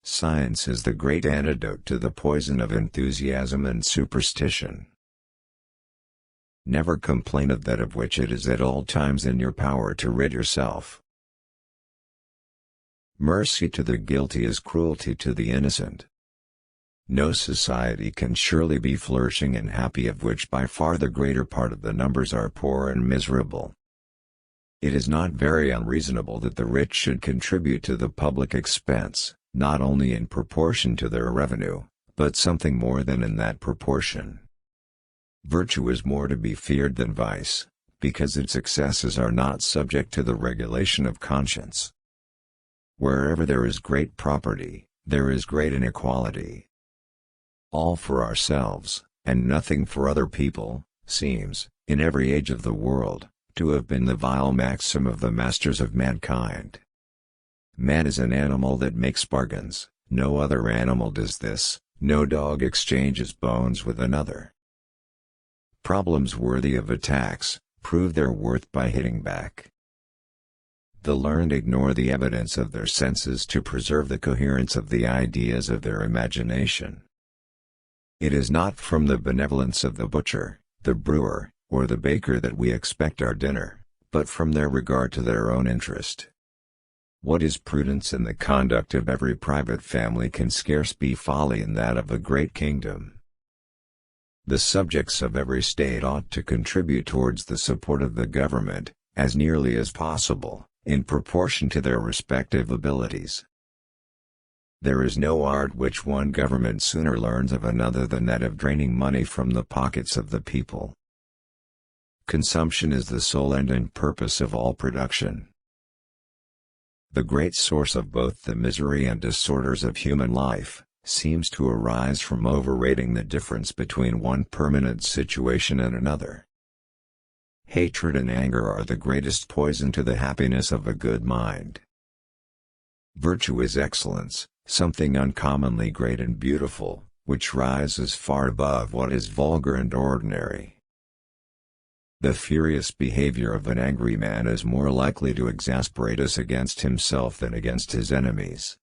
Science is the great antidote to the poison of enthusiasm and superstition. Never complain of that of which it is at all times in your power to rid yourself. Mercy to the guilty is cruelty to the innocent. No society can surely be flourishing and happy of which by far the greater part of the numbers are poor and miserable. It is not very unreasonable that the rich should contribute to the public expense, not only in proportion to their revenue, but something more than in that proportion. Virtue is more to be feared than vice, because its excesses are not subject to the regulation of conscience. Wherever there is great property, there is great inequality. All for ourselves, and nothing for other people, seems, in every age of the world, to have been the vile maxim of the masters of mankind. Man is an animal that makes bargains, no other animal does this, no dog exchanges bones with another. Problems worthy of attacks, prove their worth by hitting back. The learned ignore the evidence of their senses to preserve the coherence of the ideas of their imagination. It is not from the benevolence of the butcher, the brewer, or the baker that we expect our dinner, but from their regard to their own interest. What is prudence in the conduct of every private family can scarce be folly in that of a great kingdom. The subjects of every state ought to contribute towards the support of the government, as nearly as possible, in proportion to their respective abilities. There is no art which one government sooner learns of another than that of draining money from the pockets of the people. Consumption is the sole end and purpose of all production. The great source of both the misery and disorders of human life seems to arise from overrating the difference between one permanent situation and another. Hatred and anger are the greatest poison to the happiness of a good mind. Virtue is excellence, something uncommonly great and beautiful, which rises far above what is vulgar and ordinary. The furious behavior of an angry man is more likely to exasperate us against himself than against his enemies.